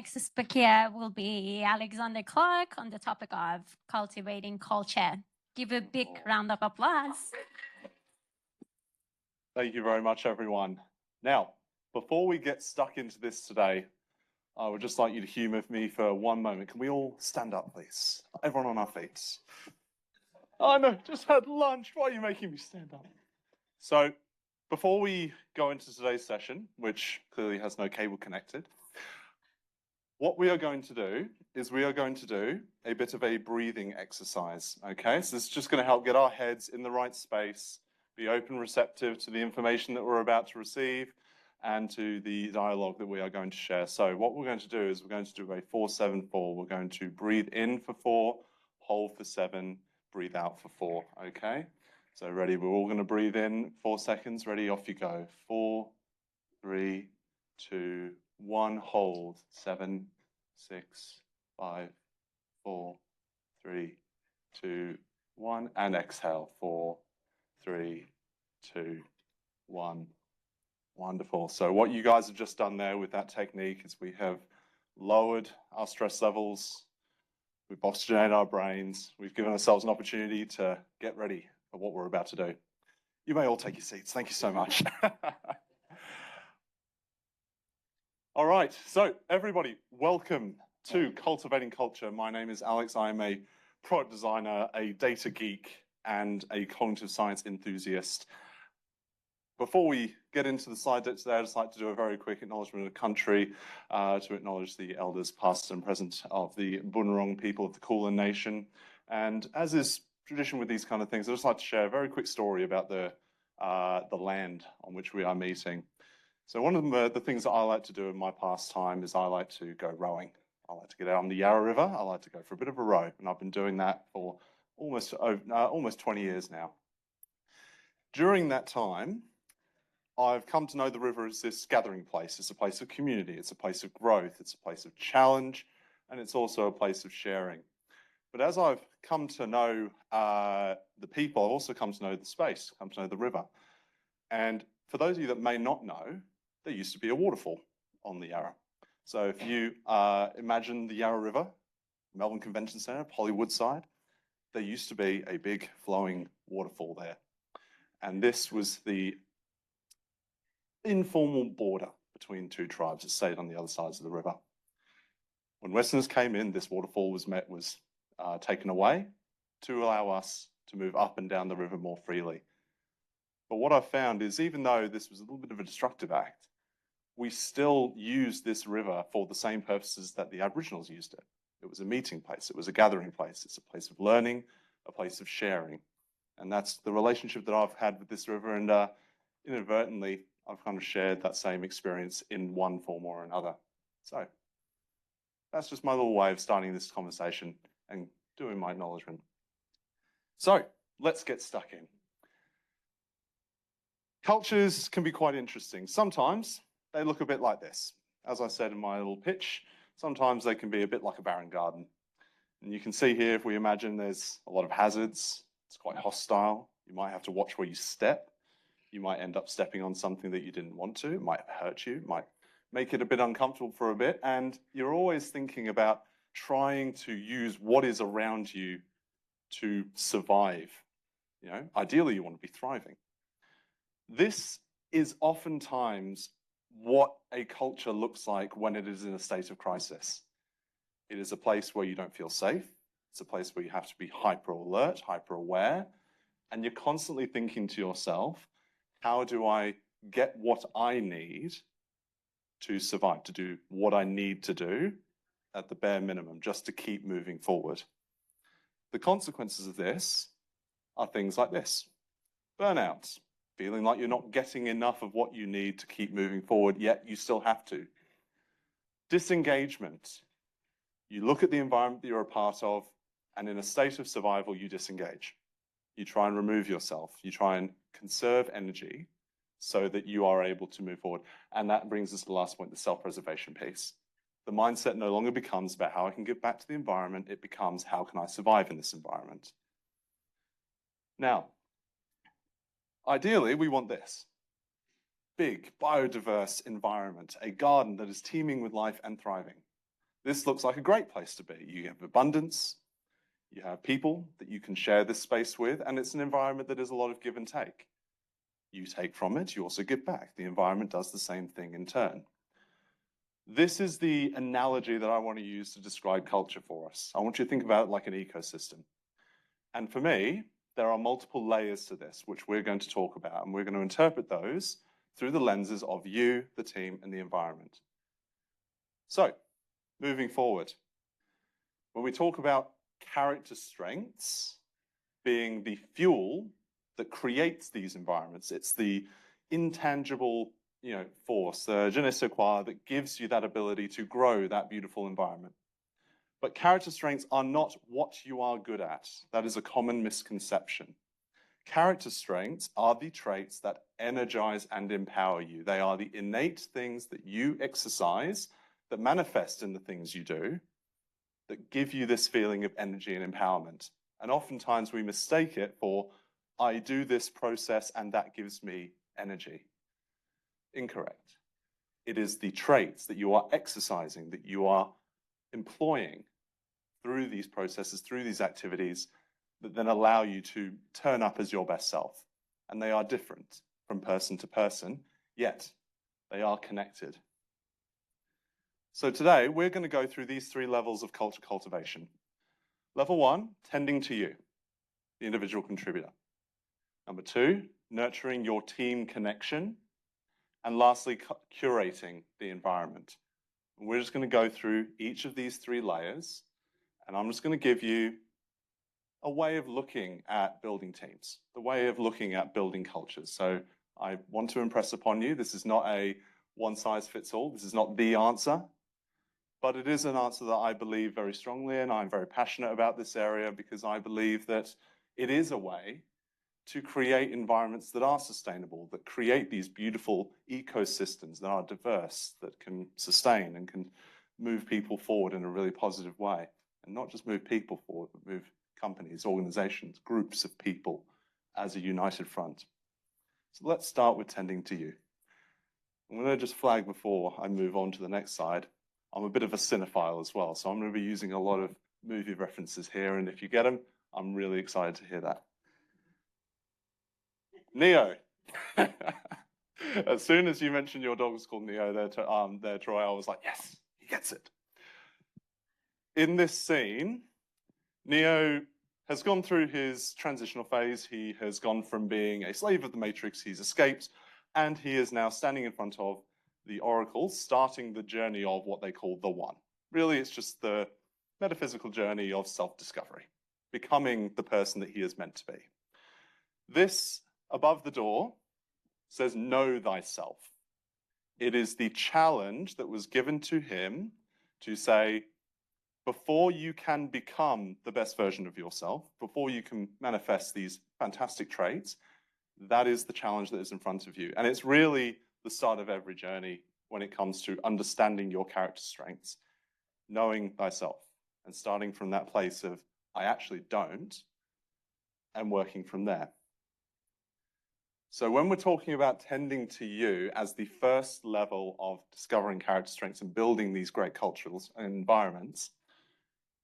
next speaker will be Alexander Clarke on the topic of cultivating culture. Give a big round of applause. Thank you very much, everyone. Now, before we get stuck into this today, I would just like you to humour me for one moment. Can we all stand up, please? Everyone on our feet. Oh no, just had lunch. Why are you making me stand up? So, before we go into today's session, which clearly has no cable connected, what we are going to do is we are going to do a bit of a breathing exercise, okay? So this is just going to help get our heads in the right space, be open, receptive to the information that we're about to receive and to the dialogue that we are going to share. So what we're going to do is we're going to do a 4-7-4. We're going to breathe in for 4, hold for 7, breathe out for 4, okay? So ready, we're all going to breathe in 4 seconds. Ready, off you go. 4, 3, 2, 1, hold. 7, 6, 5, 4, 3, 2, 1, and exhale. 4, 3, 2, 1. Wonderful. So what you guys have just done there with that technique is we have lowered our stress levels, we've oxygenated our brains, we've given ourselves an opportunity to get ready for what we're about to do. You may all take your seats. Thank you so much. All right, so everybody, welcome to Cultivating Culture. My name is Alex. I am a product designer, a data geek, and a cognitive science enthusiast. Before we get into the slide deck today, I'd just like to do a very quick acknowledgement of the country to acknowledge the elders past and present of the Bunurong people of the Kulin Nation. And as is tradition with these kind of things, I'd just like to share a very quick story about the land on which we are meeting. So one of the things that I like to do in my pastime is I like to go rowing. I like to get out on the Yarra River. I like to go for a bit of a row, and I've been doing that for almost 20 years now. During that time, I've come to know the river as this gathering place. It's a place of community. It's a place of growth. It's a place of challenge, and it's also a place of sharing. But as I've come to know the people, I've also come to know the space, come to know the river. And for those of you that may not know, there used to be a waterfall on the Yarra. So if you imagine the Yarra River, Melbourne Convention Centre, Hollywood side, there used to be a big flowing waterfall there. And this was the informal border between two tribes that stayed on the other sides of the river. When Westerners came in, this waterfall was taken away to allow us to move up and down the river more freely. But what I found is even though this was a little bit of a destructive act, we still use this river for the same purposes that the Aboriginals used it. It was a meeting place. It was a gathering place. It's a place of learning, a place of sharing. And that's the relationship that I've had with this river. And inadvertently, I've kind of shared that same experience in one form or another. So that's just my little way of starting this conversation and doing my acknowledgement. So let's get stuck in. Cultures can be quite interesting. Sometimes they look a bit like this. As I said in my little pitch, sometimes they can be a bit like a barren garden. And you can see here, if we imagine there's a lot of hazards, it's quite hostile. You might have to watch where you step. You might end up stepping on something that you didn't want to. It might hurt you. It might make it a bit uncomfortable for a bit. And you're always thinking about trying to use what is around you to survive. You know, ideally, you want to be thriving. This is oftentimes what a culture looks like when it is in a state of crisis. It is a place where you don't feel safe. It's a place where you have to be hyper alert, hyper aware, and you're constantly thinking to yourself, how do I get what I need to survive, to do what I need to do at the bare minimum, just to keep moving forward? The consequences of this are things like this: burnout, feeling like you're not getting enough of what you need to keep moving forward, yet you still have to. Disengagement. You look at the environment that you're a part of, and in a state of survival, you disengage. You try and remove yourself. You try and conserve energy so that you are able to move forward. And that brings us to the last point, the self-preservation piece. The mindset no longer becomes about how I can get back to the environment. It becomes, how can I survive in this environment? Now, ideally, we want this. Big, biodiverse environment, a garden that is teeming with life and thriving. This looks like a great place to be. You have abundance, you have people that you can share this space with, and it's an environment that is a lot of give and take. You take from it, you also give back. The environment does the same thing in turn. This is the analogy that I want to use to describe culture for us. I want you to think about it like an ecosystem. And for me, there are multiple layers to this, which we're going to talk about, and we're going to interpret those through the lenses of you, the team, and the environment. So, moving forward, when we talk about character strengths being the fuel that creates these environments, it's the intangible, force, the je ne sais quoi, that gives you that ability to grow that beautiful environment. But character strengths are not what you are good at. That is a common misconception. Character strengths are the traits that energize and empower you. They are the innate things that you exercise, that manifest in the things you do, that give you this feeling of energy and empowerment. And oftentimes we mistake it for, I do this process and that gives me energy. Incorrect. It is the traits that you are exercising, that you are employing through these processes, through these activities, that then allow you to turn up as your best self. And they are different from person to person, yet they are connected. So today, we're going to go through these 3 levels of culture cultivation. Level 1, tending to you, the individual contributor. Number 2, nurturing your team connection. And lastly, curating the environment. And we're just going to go through each of these 3 layers, and I'm just going to give you a way of looking at building teams, the way of looking at building cultures. So I want to impress upon you, this is not a one-size-fits-all. This is not the answer, but it is an answer that I believe very strongly in. I'm very passionate about this area because I believe that it is a way to create environments that are sustainable, that create these beautiful ecosystems that are diverse, that can sustain and can move people forward in a really positive way. And not just move people forward, but move companies, organizations, groups of people as a united front. So let's start with tending to you. I'm going to just flag before I move on to the next slide. I'm a bit of a cinephile as well, so I'm going to be using a lot of movie references here, and if you get them, I'm really excited to hear that. Neo. As soon as you mentioned your dog was called Neo there, Troy, I was like, yes, he gets it. In this scene, Neo has gone through his transitional phase. He has gone from being a slave of the Matrix, he's escaped, and he is now standing in front of the Oracle, starting the journey of what they call the One. Really, it's just the metaphysical journey of self-discovery, becoming the person that he is meant to be. This above the door says, know thyself. It is the challenge that was given to him to say, before you can become the best version of yourself, before you can manifest these fantastic traits, that is the challenge that is in front of you. And it's really the start of every journey when it comes to understanding your character strengths, knowing thyself, and starting from that place of, I actually don't, and working from there. So when we're talking about tending to you as the first level of discovering character strengths and building these great cultural environments,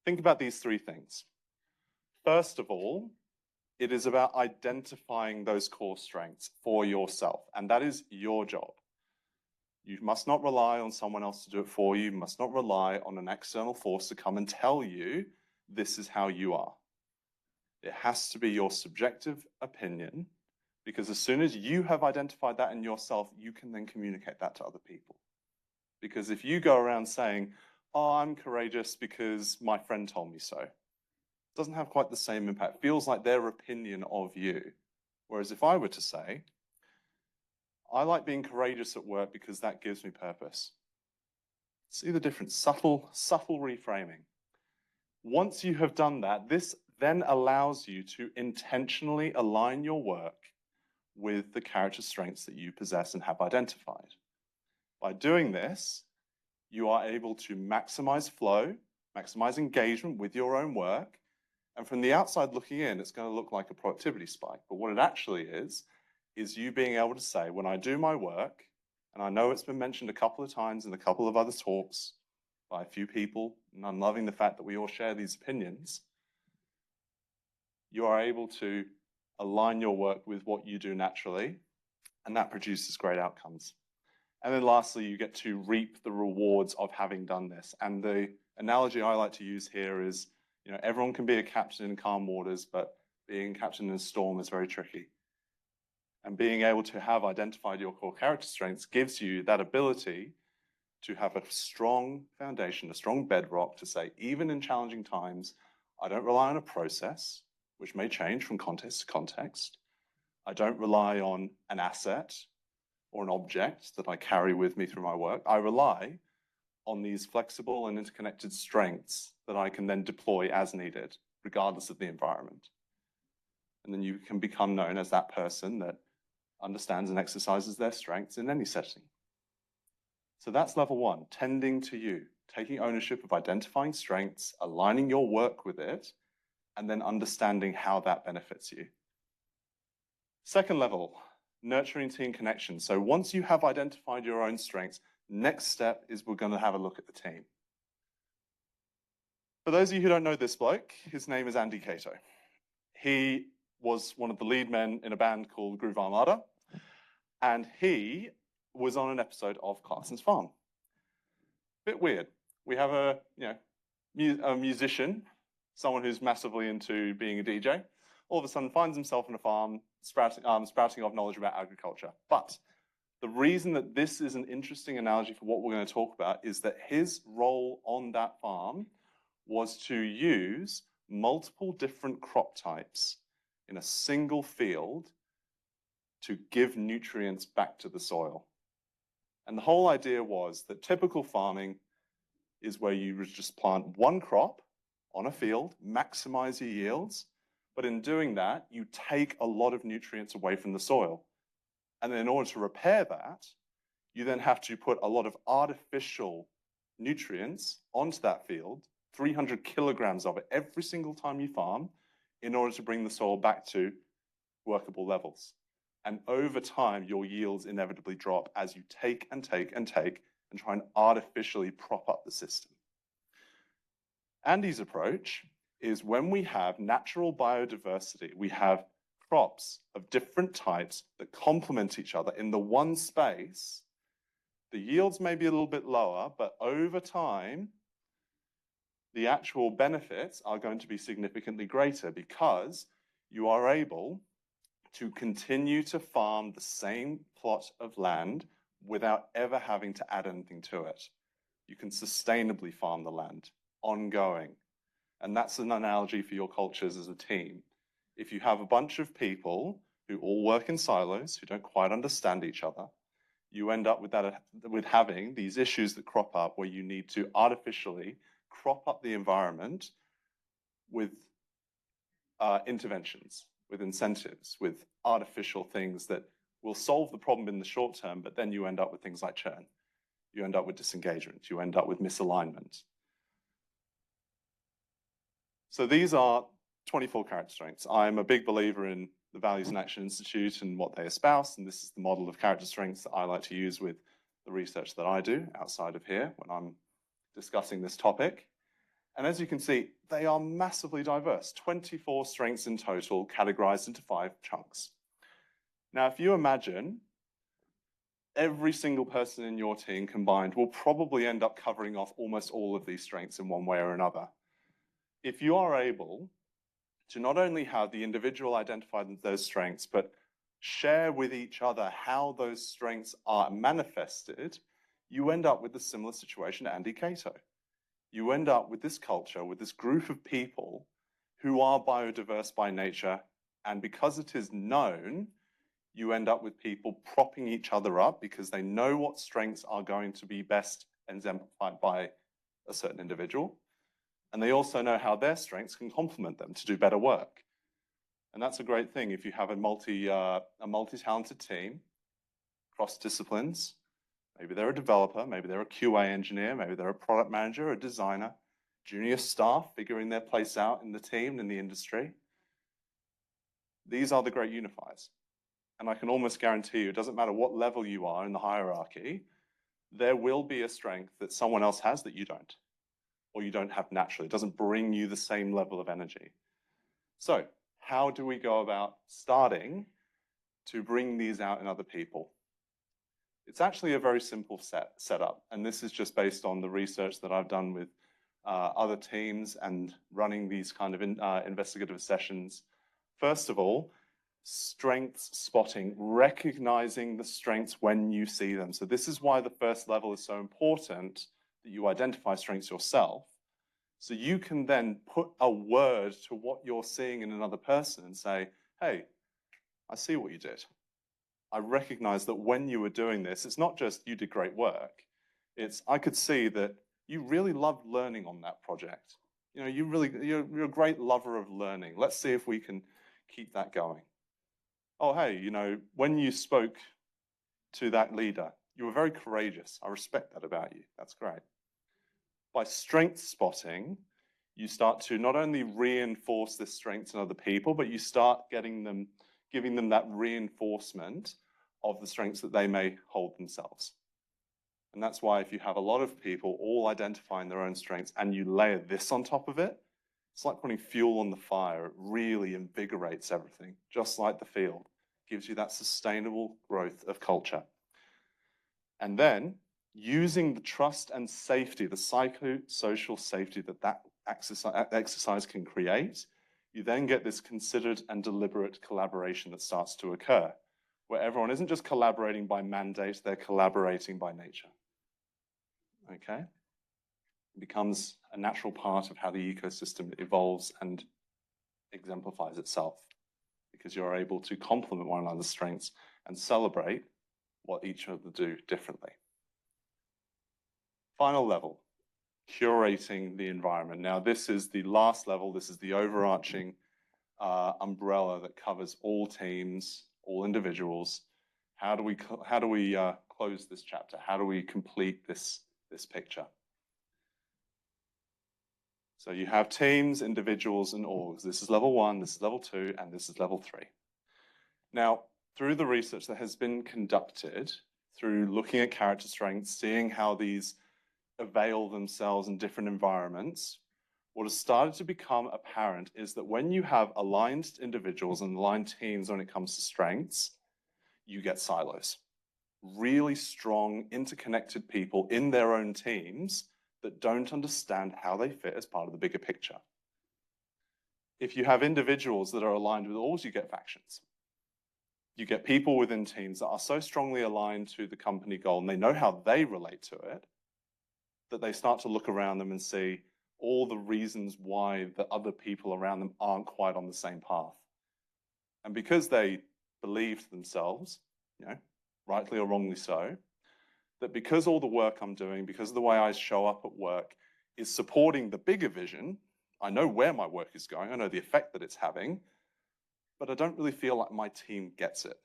think about these 3 things. First of all, it is about identifying those core strengths for yourself, and that is your job. You must not rely on someone else to do it for you. You must not rely on an external force to come and tell you this is how you are. It has to be your subjective opinion, because as soon as you have identified that in yourself, you can then communicate that to other people. Because if you go around saying, oh, I'm courageous because my friend told me so, it doesn't have quite the same impact. It feels like their opinion of you. Whereas if I were to say, I like being courageous at work because that gives me purpose. See the difference? Subtle reframing. Once you have done that, this then allows you to intentionally align your work with the character strengths that you possess and have identified. By doing this, you are able to maximize flow, maximize engagement with your own work. And from the outside looking in, it's going to look like a productivity spike. But what it actually is you being able to say, when I do my work, and I know it's been mentioned a couple of times in a couple of other talks, by a few people, and unloving the fact that we all share these opinions, you are able to align your work with what you do naturally, and that produces great outcomes. And then lastly, you get to reap the rewards of having done this. And the analogy I like to use here is, everyone can be a captain in calm waters, but being a captain in a storm is very tricky. And being able to have identified your core character strengths gives you that ability to have a strong foundation, a strong bedrock to say, even in challenging times, I don't rely on a process, which may change from context to context. I don't rely on an asset or an object that I carry with me through my work. I rely on these flexible and interconnected strengths that I can then deploy as needed, regardless of the environment. And then you can become known as that person that understands and exercises their strengths in any setting. So that's level one, tending to you, taking ownership of identifying strengths, aligning your work with it, and then understanding how that benefits you. Second level, nurturing team connection. So once you have identified your own strengths, next step is we're going to have a look at the team. For those of you who don't know this bloke, his name is Andy Cato. He was one of the lead men in a band called Groove Armada, and he was on an episode of Clarkson's Farm. Bit weird. We have a musician, someone who's massively into being a DJ, all of a sudden finds himself on a farm sprouting off knowledge about agriculture. But the reason that this is an interesting analogy for what we're going to talk about is that his role on that farm was to use multiple different crop types in a single field to give nutrients back to the soil. And the whole idea was that typical farming is where you just plant one crop on a field, maximize your yields, but in doing that, you take a lot of nutrients away from the soil. And then in order to repair that, you then have to put a lot of artificial nutrients onto that field, 300 kilograms of it every single time you farm, in order to bring the soil back to workable levels. And over time, your yields inevitably drop as you take and take and take and try and artificially prop up the system. Andy's approach is when we have natural biodiversity, we have crops of different types that complement each other in the one space, the yields may be a little bit lower, but over time, the actual benefits are going to be significantly greater because you are able to continue to farm the same plot of land without ever having to add anything to it. You can sustainably farm the land, ongoing. And that's an analogy for your cultures as a team. If you have a bunch of people who all work in silos, who don't quite understand each other, you end up with having these issues that crop up where you need to artificially crop up the environment with interventions, with incentives, with artificial things that will solve the problem in the short term, but then you end up with things like churn. You end up with disengagement. You end up with misalignment. So these are 24 character strengths. I'm a big believer in the Values in Action Institute and what they espouse, and this is the model of character strengths that I like to use with the research that I do outside of here when I'm discussing this topic. And as you can see, they are massively diverse, 24 strengths in total, categorized into 5 chunks. Now, if you imagine every single person in your team combined will probably end up covering off almost all of these strengths in one way or another. If you are able to not only have the individual identified those strengths, but share with each other how those strengths are manifested, you end up with a similar situation to Andy Cato. You end up with this culture, with this group of people who are biodiverse by nature, and because it is known, you end up with people propping each other up because they know what strengths are going to be best exemplified by a certain individual. And they also know how their strengths can complement them to do better work. And that's a great thing if you have a multi-talented team, cross disciplines. Maybe they're a developer, maybe they're a QA engineer, maybe they're a product manager, a designer, junior staff figuring their place out in the team, in the industry. These are the great unifiers. And I can almost guarantee you, it doesn't matter what level you are in the hierarchy, there will be a strength that someone else has that you don't, or you don't have naturally. It doesn't bring you the same level of energy. So how do we go about starting to bring these out in other people? It's actually a very simple setup, and this is just based on the research that I've done with other teams and running these kind of investigative sessions. First of all, strengths spotting, recognizing the strengths when you see them. So this is why the first level is so important, that you identify strengths yourself, so you can then put a word to what you're seeing in another person and say, hey, I see what you did. I recognize that when you were doing this, it's not just you did great work. It's I could see that you really loved learning on that project. You know, you're a great lover of learning. Let's see if we can keep that going. Oh, hey, you know, when you spoke to that leader, you were very courageous. I respect that about you. That's great. By strength spotting, you start to not only reinforce this strength in other people, but you start giving them that reinforcement of the strengths that they may hold themselves. And that's why if you have a lot of people all identifying their own strengths and you layer this on top of it, it's like putting fuel on the fire. It really invigorates everything, just like the field. It gives you that sustainable growth of culture. And then using the trust and safety, the psychosocial safety that exercise can create, you then get this considered and deliberate collaboration that starts to occur, where everyone isn't just collaborating by mandate, they're collaborating by nature. Okay? It becomes a natural part of how the ecosystem evolves and exemplifies itself, because you're able to complement one another's strengths and celebrate what each of them do differently. Final level, curating the environment. Now, this is the last level. This is the overarching umbrella that covers all teams, all individuals. How do we close this chapter? How do we complete this picture? So you have teams, individuals, and orgs. This is level 1, this is level 2, and this is level 3. Now, through the research that has been conducted, through looking at character strengths, seeing how these avail themselves in different environments, what has started to become apparent is that when you have aligned individuals and aligned teams when it comes to strengths, you get silos. Really strong, interconnected people in their own teams that don't understand how they fit as part of the bigger picture. If you have individuals that are aligned with orgs, you get factions. You get people within teams that are so strongly aligned to the company goal and they know how they relate to it, that they start to look around them and see all the reasons why the other people around them aren't quite on the same path. And because they believe to themselves, you know, rightly or wrongly so, that because all the work I'm doing, because of the way I show up at work is supporting the bigger vision, I know where my work is going, I know the effect that it's having, but I don't really feel like my team gets it.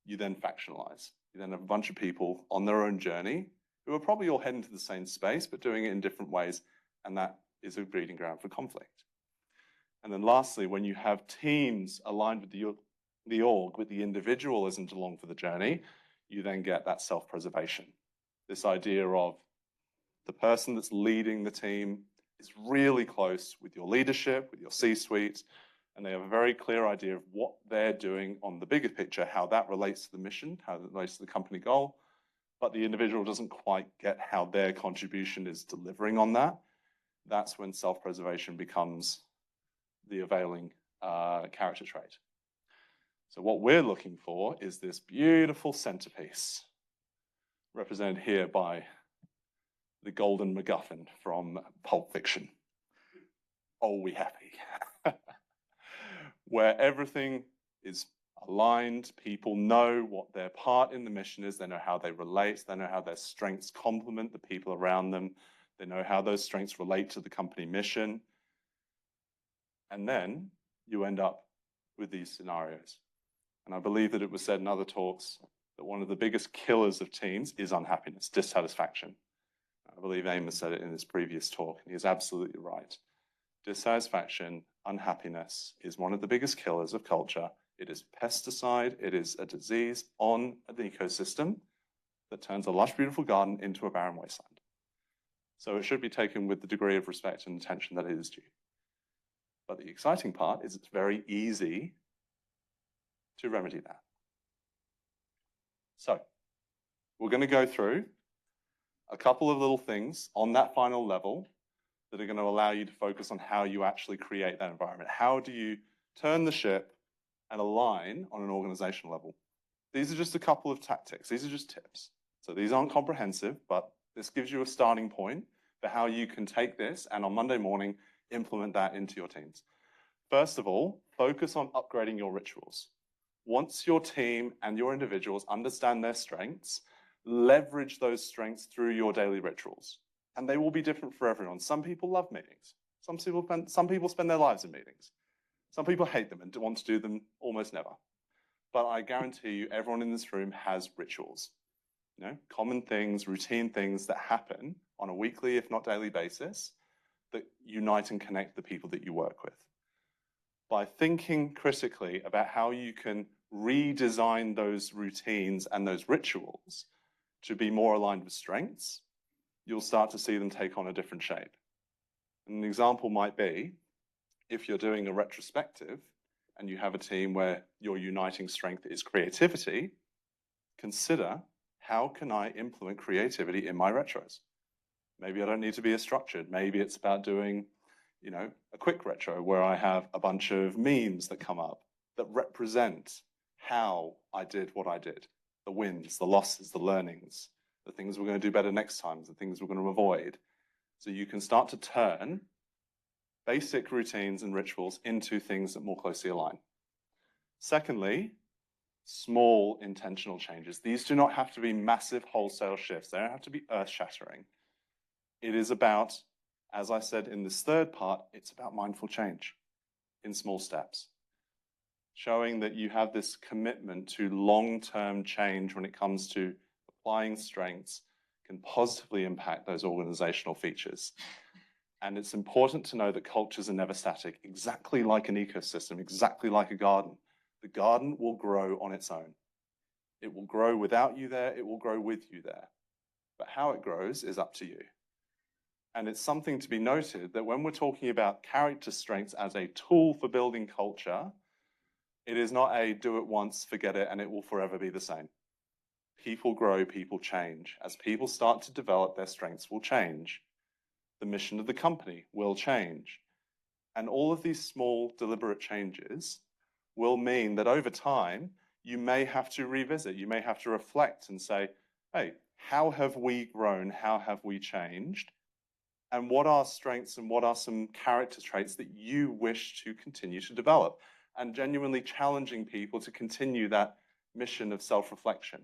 You then factionalize. You then have a bunch of people on their own journey who are probably all heading to the same space, but doing it in different ways, and that is a breeding ground for conflict. And then lastly, when you have teams aligned with the org, with the individual isn't along for the journey, you then get that self-preservation. This idea of the person that's leading the team is really close with your leadership, with your C-suite, and they have a very clear idea of what they're doing on the bigger picture, how that relates to the mission, how that relates to the company goal, but the individual doesn't quite get how their contribution is delivering on that. That's when self-preservation becomes the availing character trait. So what we're looking for is this beautiful centerpiece, represented here by the golden MacGuffin from Pulp Fiction. Oh, we happy. Where everything is aligned, people know what their part in the mission is, they know how they relate, they know how their strengths complement the people around them, they know how those strengths relate to the company mission. And then you end up with these scenarios. And I believe that it was said in other talks that one of the biggest killers of teams is unhappiness, dissatisfaction. I believe Amos said it in his previous talk, and he is absolutely right. Dissatisfaction, unhappiness is one of the biggest killers of culture. It is pesticide, it is a disease on the ecosystem that turns a lush, beautiful garden into a barren wasteland. So it should be taken with the degree of respect and attention that it is due. But the exciting part is it's very easy to remedy that. So we're going to go through a couple of little things on that final level that are going to allow you to focus on how you actually create that environment. How do you turn the ship and align on an organizational level? These are just a couple of tactics. These are just tips. So these aren't comprehensive, but this gives you a starting point for how you can take this and on Monday morning, implement that into your teams. First of all, focus on upgrading your rituals. Once your team and your individuals understand their strengths, leverage those strengths through your daily rituals. And they will be different for everyone. Some people love meetings. Some people spend their lives in meetings. Some people hate them and want to do them almost never. But I guarantee you, everyone in this room has rituals. You know, common things, routine things that happen on a weekly, if not daily basis, that unite and connect the people that you work with. By thinking critically about how you can redesign those routines and those rituals to be more aligned with strengths, you'll start to see them take on a different shape. An example might be, if you're doing a retrospective and you have a team where your uniting strength is creativity, consider, how can I implement creativity in my retros? Maybe I don't need to be as structured. Maybe it's about doing, you know, a quick retro where I have a bunch of memes that come up that represent how I did what I did. The wins, the losses, the learnings, the things we're going to do better next time, the things we're going to avoid. So you can start to turn basic routines and rituals into things that more closely align. Secondly, small intentional changes. These do not have to be massive wholesale shifts. They don't have to be earth-shattering. It is about, as I said in this third part, it's about mindful change in small steps. Showing that you have this commitment to long-term change when it comes to applying strengths can positively impact those organizational features. And it's important to know that cultures are never static, exactly like an ecosystem, exactly like a garden. The garden will grow on its own. It will grow without you there, it will grow with you there. But how it grows is up to you. And it's something to be noted that when we're talking about character strengths as a tool for building culture, it is not a do it once, forget it, and it will forever be the same. People grow, people change. As people start to develop, their strengths will change. The mission of the company will change. And all of these small, deliberate changes will mean that over time, you may have to revisit, you may have to reflect and say, hey, how have we grown? How have we changed? And what are strengths and what are some character traits that you wish to continue to develop? And genuinely challenging people to continue that mission of self-reflection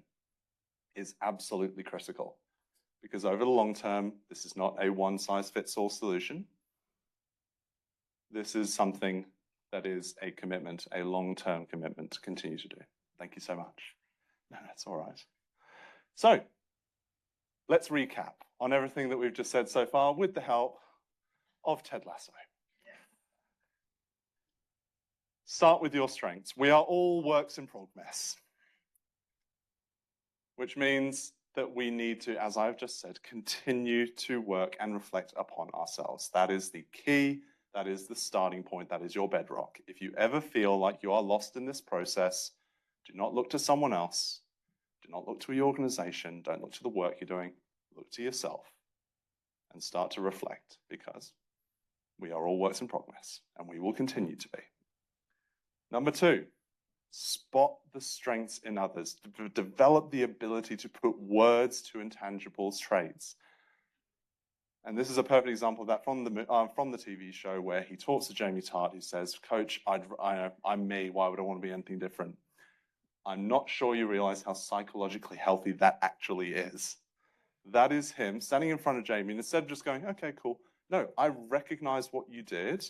is absolutely critical. Because over the long term, this is not a one-size-fits-all solution. This is something that is a commitment, a long-term commitment to continue to do. Thank you so much. No, that's all right. So let's recap on everything that we've just said so far with the help of Ted Lasso. Start with your strengths. We are all works in progress, which means that we need to, as I've just said, continue to work and reflect upon ourselves. That is the key. That is the starting point. That is your bedrock. If you ever feel like you are lost in this process, do not look to someone else. Do not look to your organization. Don't look to the work you're doing. Look to yourself and start to reflect, because we are all works in progress and we will continue to be. Number two, spot the strengths in others. Develop the ability to put words to intangible traits. And this is a perfect example of that from the TV show, where he talks to Jamie Tart, who says, Coach, I'm me. Why would I want to be anything different? I'm not sure you realize how psychologically healthy that actually is. That is him standing in front of Jamie, and instead of just going, okay, cool. No, I recognize what you did.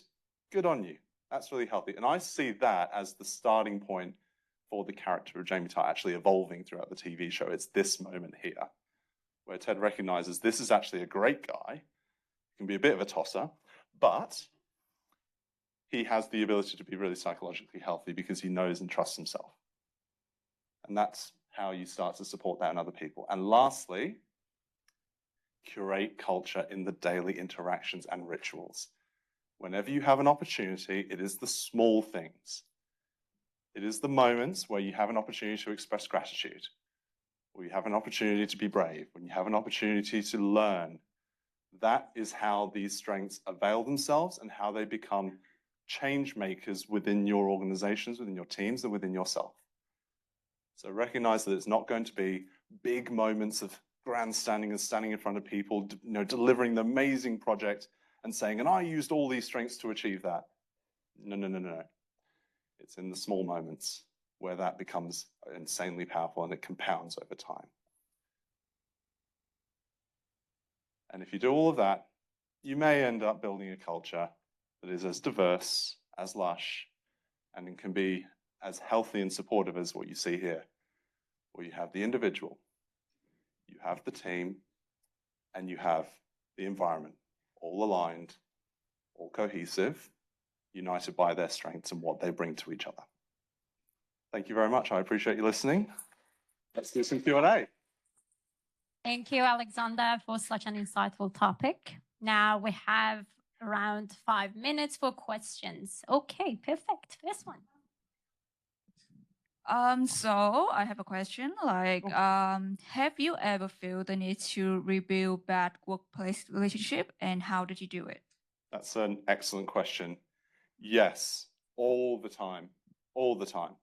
Good on you. That's really healthy. And I see that as the starting point for the character of Jamie Tart actually evolving throughout the TV show. It's this moment here where Ted recognizes this is actually a great guy. He can be a bit of a tosser, but he has the ability to be really psychologically healthy because he knows and trusts himself. And that's how you start to support that in other people. And lastly, curate culture in the daily interactions and rituals. Whenever you have an opportunity, it is the small things. It is the moments where you have an opportunity to express gratitude, where you have an opportunity to be brave, when you have an opportunity to learn. That is how these strengths avail themselves and how they become change makers within your organizations, within your teams, and within yourself. So recognize that it's not going to be big moments of grandstanding and standing in front of people, delivering the amazing project and saying, and I used all these strengths to achieve that. No, no, no, no. It's in the small moments where that becomes insanely powerful and it compounds over time. And if you do all of that, you may end up building a culture that is as diverse, as lush, and it can be as healthy and supportive as what you see here, where you have the individual, you have the team, and you have the environment, all aligned, all cohesive, united by their strengths and what they bring to each other. Thank you very much. I appreciate you listening. Let's do some Q&A. Thank you, Alexander, for such an insightful topic. Now we have around 5 minutes for questions. Okay, perfect. First one. So I have a question. Have you ever felt the need to rebuild bad workplace relationship, and how did you do it? That's an excellent question. Yes, all the time, all the time.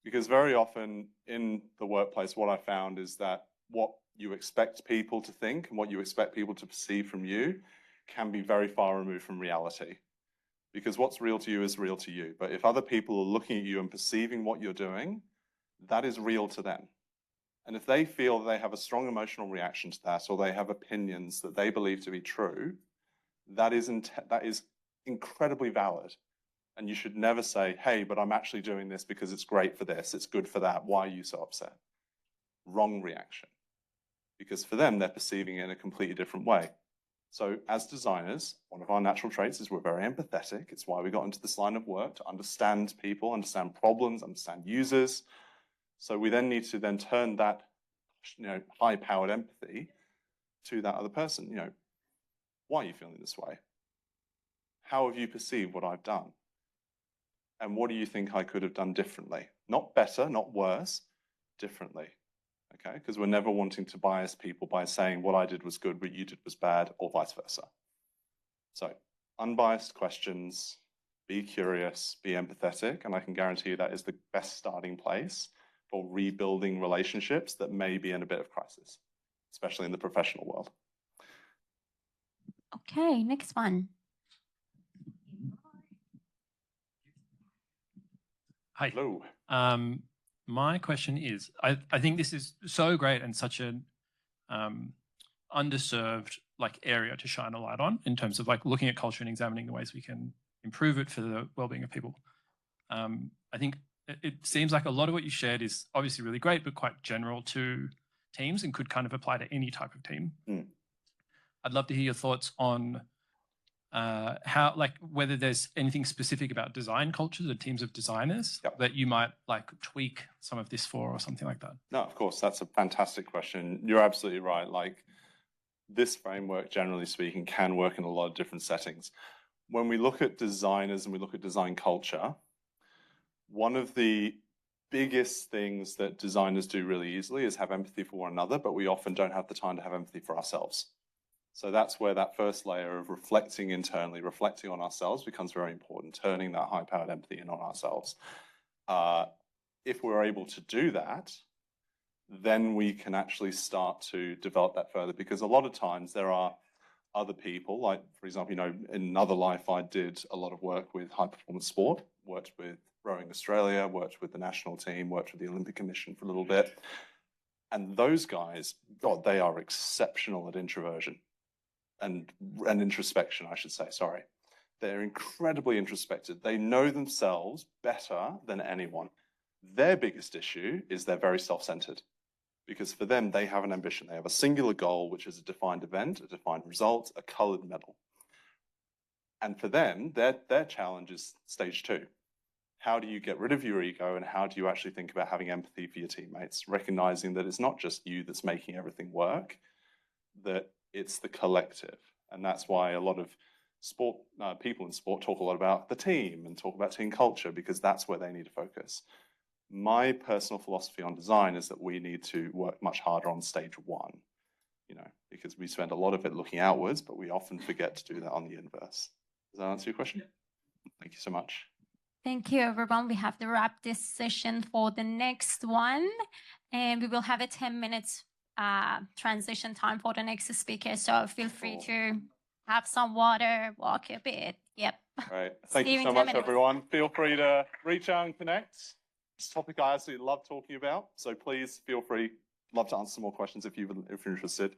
Because very often in the workplace, what I found is that what you expect people to think and what you expect people to perceive from you can be very far removed from reality. Because what's real to you is real to you. But if other people are looking at you and perceiving what you're doing, that is real to them. And if they feel they have a strong emotional reaction to that, or they have opinions that they believe to be true, that is incredibly valid. And you should never say, hey, but I'm actually doing this because it's great for this, it's good for that, why are you so upset? Wrong reaction. Because for them, they're perceiving it in a completely different way. So as designers, one of our natural traits is we're very empathetic. It's why we got into this line of work, to understand people, understand problems, understand users. So we then need to then turn that high-powered empathy to that other person. Why are you feeling this way? How have you perceived what I've done? And what do you think I could have done differently? Not better, not worse, differently. Okay, because we're never wanting to bias people by saying what I did was good, what you did was bad, or vice versa. So unbiased questions, be curious, be empathetic, and I can guarantee you that is the best starting place for rebuilding relationships that may be in a bit of crisis, especially in the professional world. Okay, next one. Hi. Hello. My question is, I think this is so great and such an underserved area to shine a light on in terms of looking at culture and examining the ways we can improve it for the well-being of people. I think it seems like a lot of what you shared is obviously really great, but quite general to teams and could kind of apply to any type of team. Mm. I'd love to hear your thoughts on how, whether there's anything specific about design cultures or teams of designers that you might tweak some of this for or something like that. No, of course, that's a fantastic question. You're absolutely right. This framework, generally speaking, can work in a lot of different settings. When we look at designers and we look at design culture, one of the biggest things that designers do really easily is have empathy for one another, but we often don't have the time to have empathy for ourselves. So that's where that first layer of reflecting internally, reflecting on ourselves becomes very important, turning that high-powered empathy in on ourselves. If we're able to do that, then we can actually start to develop that further, because a lot of times there are other people, for example, in another life, I did a lot of work with high-performance sport, worked with Rowing Australia, worked with the national team, worked with the Olympic Commission for a little bit. And those guys, God, they are exceptional at introversion. And introspection, I should say, sorry. They're incredibly introspective. They know themselves better than anyone. Their biggest issue is they're very self-centered, because for them, they have an ambition. They have a singular goal, which is a defined event, a defined result, a colored medal. And for them, their challenge is stage 2. how do you get rid of your ego and how do you actually think about having empathy for your teammates, recognizing that it's not just you that's making everything work, that it's the collective. And that's why a lot of sport people in sport talk a lot about the team and talk about team culture, because that's where they need to focus. My personal philosophy on design is that we need to work much harder on stage one, you know, because we spend a lot of it looking outwards, but we often forget to do that on the inverse. Does that answer your question? Thank you so much. Thank you, everyone. We have to wrap this session for the next one, and we will have a 10 minutes transition time for the next speaker. So feel free to have some water, walk a bit. Yep. All right. Thank you so much, everyone. Feel free to reach out and connect. It's a topic I absolutely love talking about. So please feel free. Love to answer some more questions if you're interested.